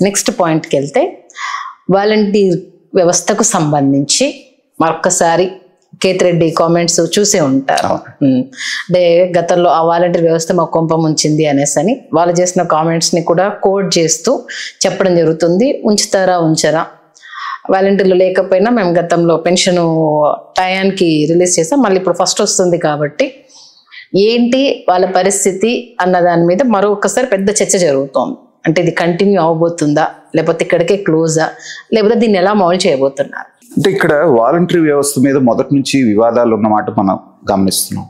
Next పాయింట్కి వెళ్తే volunteer వ్యవస్థకు సంబంధించి మరొక్కసారి కేతిరెడ్డి కామెంట్స్ చూసే ఉంటారు. అంటే గతంలో ఆ వాలంటీర్ వ్యవస్థ మా కొంప ముంచింది అనేసి అని వాళ్ళు చేసిన కామెంట్స్ని కూడా కోట్ చేస్తూ చెప్పడం జరుగుతుంది. ఉంచుతారా ఉంచరా, వాలంటీర్లు లేకపోయినా మేము గతంలో పెన్షన్ టయానికి రిలీజ్ చేసాం, మళ్ళీ ఇప్పుడు ఫస్ట్ వస్తుంది కాబట్టి ఏంటి వాళ్ళ పరిస్థితి అన్న దాని మీద మరొకసారి పెద్ద చర్చ జరుగుతోంది. అంటే ఇది కంటిన్యూ అవబోతుందా, లేకపోతే ఇక్కడికే క్లోజా, లేకపోతే దీన్ని ఎలా మామూలు చేయబోతున్నారు? అంటే ఇక్కడ వాలంటరీ వ్యవస్థ మీద మొదటి నుంచి వివాదాలు ఉన్నమాట మనం గమనిస్తున్నాం.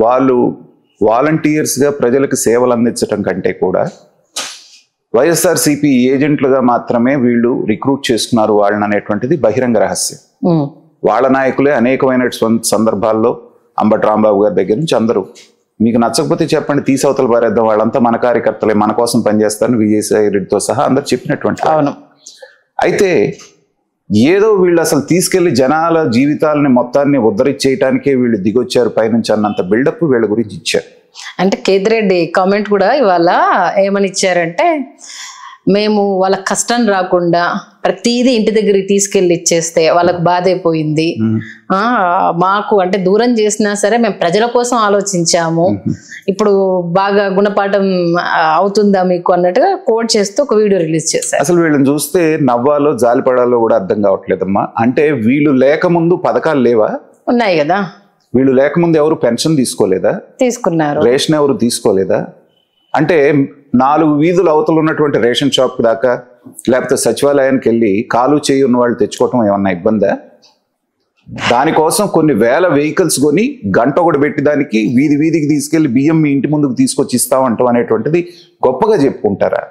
వాళ్ళు వాలంటీర్స్ గా ప్రజలకు సేవలు అందించడం కంటే కూడా వైఎస్ఆర్సీపీ ఏజెంట్లుగా మాత్రమే వీళ్ళు రిక్రూట్ చేసుకున్నారు వాళ్ళని అనేటువంటిది బహిరంగ రహస్యం. వాళ్ళ నాయకులే అనేకమైన సందర్భాల్లో అంబటి రాంబాబు గారి దగ్గర నుంచి అందరూ మీకు నచ్చకపోతే చెప్పండి, తీసవతలు పారేద్దాం, వాళ్ళంతా మన కార్యకర్తలే, మన కోసం పనిచేస్తారని విజయసాయి రెడ్డితో సహా అందరు చెప్పినటువంటి. అయితే ఏదో వీళ్ళు అసలు తీసుకెళ్లి జనాల జీవితాలని మొత్తాన్ని ఉద్ధరించేయటానికే వీళ్ళు దిగొచ్చారు పైనుంచి అన్నంత బిల్డప్ వీళ్ళ గురించి ఇచ్చారు. అంటే కేతిరెడ్డి కామెంట్ కూడా ఇవాళ ఏమని ఇచ్చారంటే, మేము వాళ్ళకి కష్టం రాకుండా ప్రతిదీ ఇంటి దగ్గరికి తీసుకెళ్లి ఇచ్చేస్తే వాళ్ళకి బాధ అయిపోయింది, మాకు అంటే దూరం చేసినా సరే మేము ప్రజల కోసం ఆలోచించాము, ఇప్పుడు బాగా గుణపాఠం అవుతుందా మీకు అన్నట్టుగా కోట్ చేస్తూ ఒక వీడియో రిలీజ్ చేశారు. అసలు వీళ్ళని చూస్తే నవ్వాలో జాలిపడాలో కూడా అర్థం కావట్లేదమ్మా. అంటే వీళ్ళు లేకముందు పథకాలు లేవా? ఉన్నాయి కదా. వీళ్ళు లేకముందు ఎవరు పెన్షన్ తీసుకోలేదా? తీసుకున్నారు. రేషన్ ఎవరు తీసుకోలేదా? అంటే 4 వీధులు అవతలు ఉన్నటువంటి రేషన్ షాప్ దాకా లేకపోతే సచివాలయానికి వెళ్ళి కాలు చేయి ఉన్న వాళ్ళు తెచ్చుకోవటం ఏమన్నా ఇబ్బందా? దానికోసం కొన్ని వేల వెహికల్స్ కొని గంట ఒకటి పెట్టి దానికి వీధి వీధికి తీసుకెళ్లి బియ్యం మీ ఇంటి ముందుకు తీసుకొచ్చి ఇస్తామంటాం అనేటువంటిది గొప్పగా చెప్పుకుంటారా?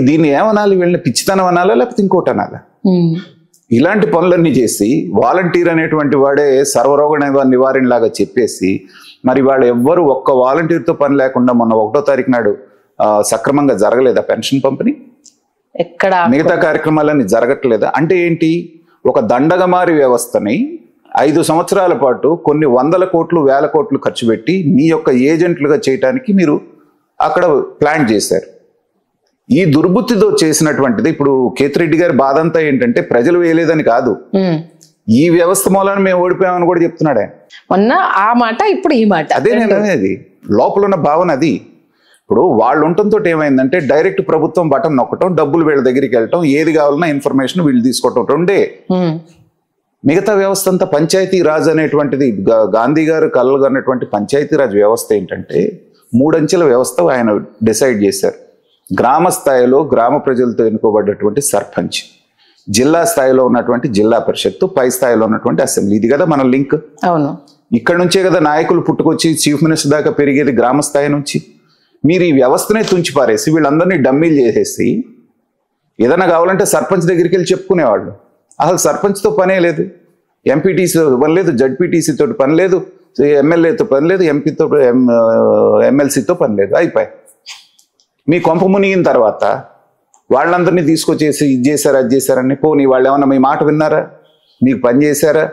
దీన్ని ఏమనాలి? వీళ్ళని పిచ్చితనం అనాలా లేకపోతే ఇంకోటి అనాలా? ఇలాంటి పనులన్నీ చేసి వాలంటీర్ అనేటువంటి వాడే సర్వరోగ నివారణ లాగా చెప్పేసి మరి వాళ్ళు ఎవ్వరు ఒక్క వాలంటీర్తో పని లేకుండా మొన్న 1వ తారీఖు నాడు సక్రమంగా జరగలేదా పెన్షన్ పంపిణీ? ఎక్కడ మిగతా కార్యక్రమాలన్నీ జరగట్లేదా? అంటే ఏంటి? ఒక దండగమారి వ్యవస్థని 5 సంవత్సరాల పాటు కొన్ని 100 కోట్లు 1000 కోట్లు ఖర్చు పెట్టి మీ యొక్క ఏజెంట్లుగా చేయటానికి మీరు అక్కడ ప్లాన్ చేశారు. ఈ దుర్బుద్ధితో చేసినటువంటిది. ఇప్పుడు కేతిరెడ్డి గారి బాధ అంతా ఏంటంటే ప్రజలు వేయలేదని కాదు, ఈ వ్యవస్థ మూలాన్ని మేము ఓడిపోయామని కూడా చెప్తున్నాడు ఆయన. మొన్న ఆ మాట, ఇప్పుడు ఈ మాట. అదే నేను అనేది, లోపల ఉన్న భావన అది. ఇప్పుడు వాళ్ళు ఉండటంతో ఏమైందంటే డైరెక్ట్ ప్రభుత్వం బటన్ నొక్కటం, డబ్బులు వీళ్ళ దగ్గరికి వెళ్ళటం, ఏది కావాలన్నా ఇన్ఫర్మేషన్ వీళ్ళు తీసుకోవటం రెండే. మిగతా వ్యవస్థ అంతా పంచాయతీ రాజ్ అనేటువంటిది, గాంధీ గారు కలలుగన్నటువంటి పంచాయతీ రాజ్ వ్యవస్థ ఏంటంటే 3 అంచెల వ్యవస్థ ఆయన డిసైడ్ చేశారు. గ్రామ స్థాయిలో గ్రామ ప్రజలతో ఎన్నుకోబడ్డటువంటి సర్పంచ్, జిల్లా స్థాయిలో ఉన్నటువంటి జిల్లా పరిషత్తు, పై స్థాయిలో ఉన్నటువంటి అసెంబ్లీ. ఇది కదా మన లింక్. అవును. ఇక్కడ నుంచే కదా నాయకులు పుట్టుకొచ్చి చీఫ్ మినిస్టర్ దాకా పెరిగేది గ్రామ స్థాయి నుంచి. మీరు ఈ వ్యవస్థనే తుంచి పారేసి వీళ్ళందరినీ డమ్మీలు చేసేసి ఏదైనా కావాలంటే సర్పంచ్ దగ్గరికి వెళ్ళి చెప్పుకునేవాళ్ళు. అసలు సర్పంచ్తో పనే లేదు, ఎంపీటీసీతో పని లేదు, జడ్పీటీసీతో పని లేదు, ఎమ్మెల్యేతో పని లేదు, ఎంపీతో ఎమ్మెల్సీతో పని లేదు. అయిపోయి మీ కొంప మునిగిన తర్వాత వాళ్ళందరినీ తీసుకొచ్చేసి ఇది చేశారు అది చేశారని. పోనీ వాళ్ళు ఏమన్నా మీ మాట విన్నారా? మీకు పని చేశారా?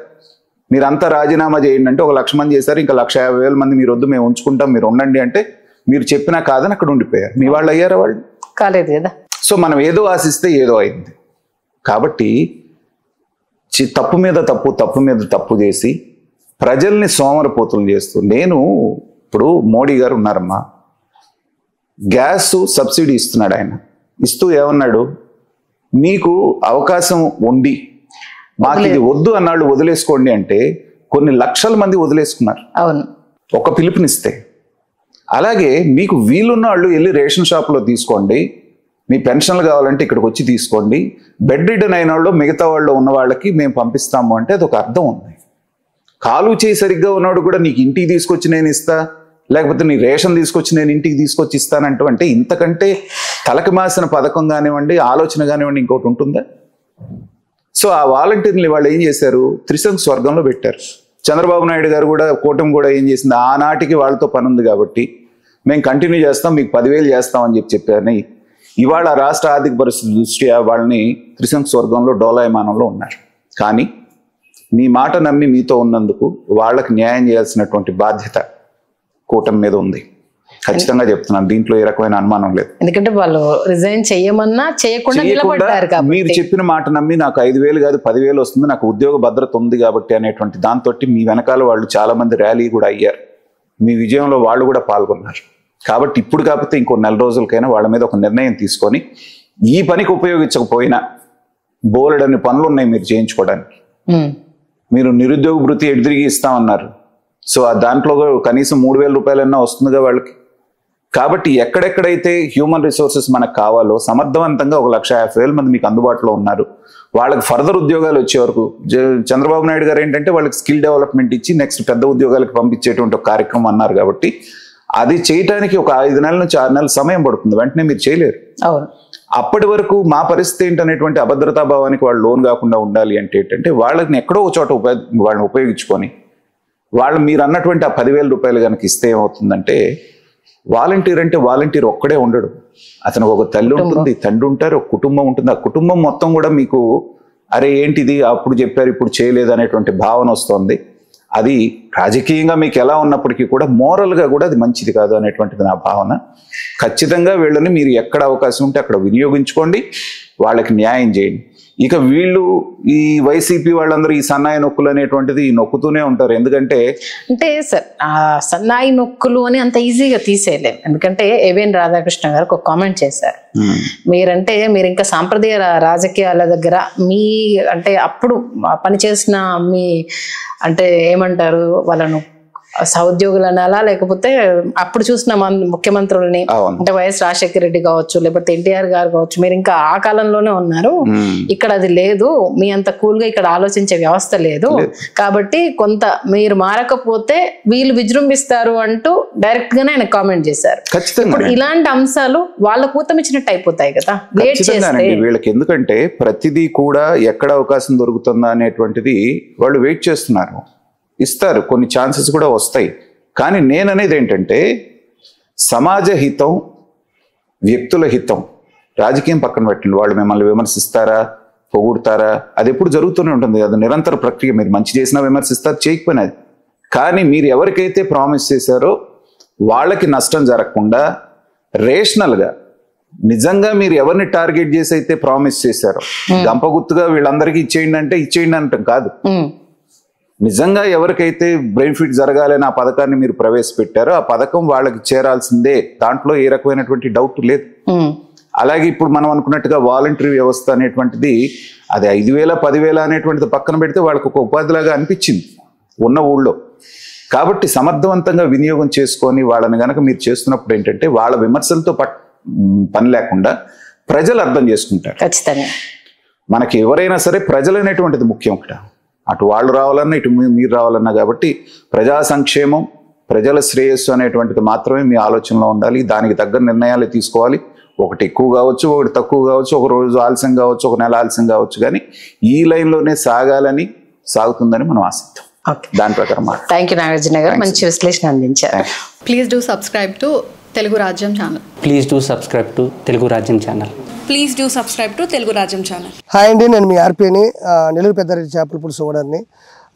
మీరంతా రాజీనామా చేయండి అంటే 1,00,000 మంది చేశారు, ఇంకా 1,50,000 మంది మీరు వద్దు మేము ఉంచుకుంటాం మీరు ఉండండి అంటే మీరు చెప్పినా కాదని అక్కడ ఉండిపోయారు. మీ వాళ్ళు అయ్యారా? వాళ్ళు కాలేదు కదా. సో మనం ఏదో ఆశిస్తే ఏదో అయింది. కాబట్టి తప్పు మీద తప్పు, తప్పు మీద తప్పు చేసి ప్రజల్ని సోమరపోతులు చేస్తూ, నేను ఇప్పుడు మోడీ గారు ఉన్నారమ్మా, గ్యాస్ సబ్సిడీ ఇస్తున్నాడు. ఆయన ఇస్తూ ఏమన్నాడు, మీకు అవకాశం ఉండి మాకు ఇది వద్దు అన్నాడు వదిలేసుకోండి అంటే కొన్ని లక్షల మంది వదిలేసుకున్నారు. అవును, ఒక పిలుపునిస్తే. అలాగే మీకు వీలున్న వాళ్ళు వెళ్ళి రేషన్ షాప్లో తీసుకోండి, మీ పెన్షన్లు కావాలంటే ఇక్కడికి వచ్చి తీసుకోండి, బెడ్ రిడన్ అయిన వాళ్ళు మిగతా వాళ్ళు ఉన్న వాళ్ళకి మేము పంపిస్తాము అంటే అదొక అర్థం ఉంది. కాలు చేయి సరిగ్గా ఉన్నవాడు కూడా నీకు ఇంటికి తీసుకొచ్చి నేను ఇస్తా, లేకపోతే నీ రేషన్ తీసుకొచ్చి నేను ఇంటికి తీసుకొచ్చి ఇస్తానంటూ అంటే ఇంతకంటే తలకి మాసిన పథకం కానివ్వండి, ఆలోచన కానివ్వండి ఇంకోటి ఉంటుందా? సో ఆ వాలంటీర్ని వాళ్ళు ఏం చేశారు, త్రిశంకు స్వర్గంలో పెట్టారు. చంద్రబాబు నాయుడు గారు కూడా, కూటమి కూడా ఏం చేసింది, ఆనాటికి వాళ్ళతో పని ఉంది కాబట్టి మేము కంటిన్యూ చేస్తాం, మీకు 10,000 చేస్తామని చెప్పారని ఇవాళ రాష్ట్ర ఆర్థిక పరిస్థితి దృష్ట్యా వాళ్ళని త్రిశంకు స్వర్గంలో డోలాయమానంలో ఉన్నారు. కానీ మీ మాట నమ్మి మీతో ఉన్నందుకు వాళ్ళకి న్యాయం చేయాల్సినటువంటి బాధ్యత కూటమి మీద ఉంది. ఖచ్చితంగా చెప్తున్నాను, దీంట్లో ఏ రకమైన అనుమానం లేదు. ఎందుకంటే వాళ్ళు రిజైన్ చేయమన్నా చేయకుండా నిలబడ్డారు కాబట్టి. మీరు చెప్పిన మాట నమ్మి నాకు 5,000 కాదు 10,000 వస్తుంది, నాకు ఉద్యోగ భద్రత ఉంది కాబట్టి అనేటువంటి దాంతో మీ వెనకాల వాళ్ళు చాలా మంది ర్యాలీ కూడా అయ్యారు, మీ విజయంలో వాళ్ళు కూడా పాల్గొన్నారు. కాబట్టి ఇప్పుడు కాకపోతే ఇంకో 4 రోజులకైనా వాళ్ళ మీద ఒక నిర్ణయం తీసుకొని, ఈ పనికి ఉపయోగించకపోయినా బోలెడన్ని పనులు ఉన్నాయి మీరు చేయించుకోవడానికి. మీరు నిరుద్యోగ భృతి ఎదురుగి ఇస్తామన్నారు, సో దాంట్లో కనీసం 3,000 రూపాయలన్నా వస్తుందిగా వాళ్ళకి. కాబట్టి ఎక్కడెక్కడైతే హ్యూమన్ రిసోర్సెస్ మనకు కావాలో సమర్థవంతంగా 1,50,000 మంది మీకు అందుబాటులో ఉన్నారు. వాళ్ళకి ఫర్దర్ ఉద్యోగాలు వచ్చే వరకు చంద్రబాబు నాయుడు గారు ఏంటంటే వాళ్ళకి స్కిల్ డెవలప్మెంట్ ఇచ్చి నెక్స్ట్ పెద్ద ఉద్యోగాలకు పంపించేటువంటి ఒక కార్యక్రమం అన్నారు. కాబట్టి అది చేయడానికి ఒక 5 నెలల నుంచి 6 నెలల సమయం పడుతుంది, వెంటనే మీరు చేయలేరు. అప్పటి వరకు మా పరిస్థితి ఏంటనేటువంటి అభద్రతా భావానికి వాళ్ళు లోన్ కాకుండా ఉండాలి అంటే ఏంటంటే వాళ్ళని ఎక్కడో ఒక చోట వాళ్ళని ఉపయోగించుకొని వాళ్ళు మీరు అన్నటువంటి ఆ 10,000 రూపాయలు కనుక ఇస్తే ఏమవుతుందంటే, వాలంటీర్ అంటే వాలంటీర్ ఒక్కడే ఉండడు, అతనికి ఒక తల్లి ఉంటుంది, తండ్రి ఉంటారు, ఒక కుటుంబం ఉంటుంది. ఆ కుటుంబం మొత్తం కూడా మీకు అరే ఏంటిది అప్పుడు చెప్పారు ఇప్పుడు చేయలేదు అనేటువంటి భావన వస్తుంది. అది రాజకీయంగా మీకు ఎలా ఉన్నప్పటికీ కూడా మోరల్గా కూడా అది మంచిది కాదు అనేటువంటిది నా భావన. ఖచ్చితంగా వీళ్ళని మీరు ఎక్కడ అవకాశం ఉంటే అక్కడ వినియోగించుకోండి, వాళ్ళకి న్యాయం చేయండి. ఇక వీళ్ళు ఈ వైసీపీ వాళ్ళందరూ ఈ సన్నాయి నొక్కులు అనేటువంటిది నొక్కుతూనే ఉంటారు. ఎందుకంటే సార్ ఆ సన్నాయి నొక్కులు అని అంత ఈజీగా తీసేయలేం. ఎందుకంటే ఏబిఎన్ రాధాకృష్ణ గారు ఒక కామెంట్ చేశారు, మీరు ఇంకా సాంప్రదాయ రాజకీయాల దగ్గర మీ అంటే అప్పుడు పనిచేసిన మీ అంటే ఏమంటారు వాళ్ళను సహోద్యోగులు అనాలా, లేకపోతే అప్పుడు చూసిన ముఖ్యమంత్రులని అంటే వైఎస్ రాజశేఖర రెడ్డి కావచ్చు, లేకపోతే ఎన్టీఆర్ గారు కావచ్చు, మీరు ఇంకా ఆ కాలంలోనే ఉన్నారు, ఇక్కడ అది లేదు, మీ అంత కూల్ గా ఇక్కడ ఆలోచించే వ్యవస్థ లేదు, కాబట్టి కొంత మీరు మారకపోతే వీళ్ళు విజృంభిస్తారు అంటూ డైరెక్ట్ గానే ఆయన కామెంట్ చేశారు. ఇప్పుడు ఇలాంటి అంశాలు వాళ్ళ కూతమిచ్చినట్టు అయిపోతాయి కదా వీళ్ళకి. ఎందుకంటే ప్రతిదీ కూడా ఎక్కడ అవకాశం దొరుకుతుందా అనేటువంటిది వాళ్ళు వెయిట్ చేస్తున్నారు, ఇస్తారు, కొన్ని ఛాన్సెస్ కూడా వస్తాయి. కానీ నేననేది ఏంటంటే సమాజ హితం, వ్యక్తుల హితం, రాజకీయం పక్కన పెట్టండి. వాళ్ళు మిమ్మల్ని విమర్శిస్తారా, పొగుడతారా, అది ఎప్పుడు జరుగుతూనే ఉంటుంది కదా, నిరంతర ప్రక్రియ. మీరు మంచి చేసినా విమర్శిస్తారు, చేయకపోయినా. కానీ మీరు ఎవరికైతే ప్రామిస్ చేశారో వాళ్ళకి నష్టం జరగకుండా రేషనల్గా నిజంగా మీరు ఎవరిని టార్గెట్ చేసి అయితే ప్రామిస్ చేశారో, గంపగుత్తుగా వీళ్ళందరికీ ఇచ్చేయండి అంటే ఇచ్చేయండి అంటాం కాదు. నిజంగా ఎవరికైతే బ్రెయిన్ ఫిట్ జరగాలని ఆ పథకాన్ని మీరు ప్రవేశపెట్టారో ఆ పథకం వాళ్ళకి చేరాల్సిందే, దాంట్లో ఏ రకమైనటువంటి డౌట్ లేదు. అలాగే ఇప్పుడు మనం అనుకున్నట్టుగా వాలంటరీ వ్యవస్థ అనేటువంటిది అది 5,000 10,000 అనేటువంటిది పక్కన పెడితే వాళ్ళకి ఒక ఉపాధిలాగా అనిపించింది ఉన్న ఊళ్ళో. కాబట్టి సమర్థవంతంగా వినియోగం చేసుకొని వాళ్ళని గనక మీరు చేస్తున్నప్పుడు ఏంటంటే వాళ్ళ విమర్శలతో పని లేకుండా ప్రజలు అర్థం చేసుకుంటారు. ఖచ్చితంగా మనకి ఎవరైనా సరే ప్రజలు అనేటువంటిది ముఖ్యం ఇక్కడ, అటు వాళ్ళు రావాలన్నా ఇటు మీరు రావాలన్నా. కాబట్టి ప్రజా సంక్షేమం, ప్రజల శ్రేయస్సు అనేటువంటిది మాత్రమే మీ ఆలోచనలో ఉండాలి. దానికి తగ్గ నిర్ణయాలు తీసుకోవాలి. ఒకటి ఎక్కువ కావచ్చు, ఒకటి తక్కువ కావచ్చు, ఒక రోజు ఆలస్యం కావచ్చు, ఒక నెల ఆలస్యం కావచ్చు, కానీ ఈ లైన్లోనే సాగుతుందని మనం ఆశిద్దాం. దాని ప్రకారం థ్యాంక్ యూ నాగార్జున గారు, మంచి విశ్లేషణ అందించారు. Please do subscribe to Telugu Rajyam channel. Please do subscribe to Telugu Rajyam channel. Please do subscribe to Telugu Rajyam channel. Hi అండి, నేను మీ ఆర్పీని, నెల్లూరు పెద్దారెడ్డి చేపల పులుసు ఓనర్ని.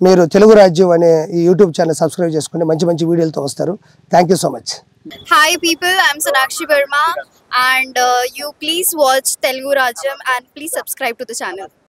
మీరు తెలుగు రాజ్యం అనే ఈ యూట్యూబ్ ఛానల్ సబ్స్క్రైబ్ చేసుకుని మంచి మంచి వీడియోలతో వస్తారు. Thank you so much. Hi people, I'm Sonakshi Verma and you please watch Telugu Rajyam and please subscribe to the channel.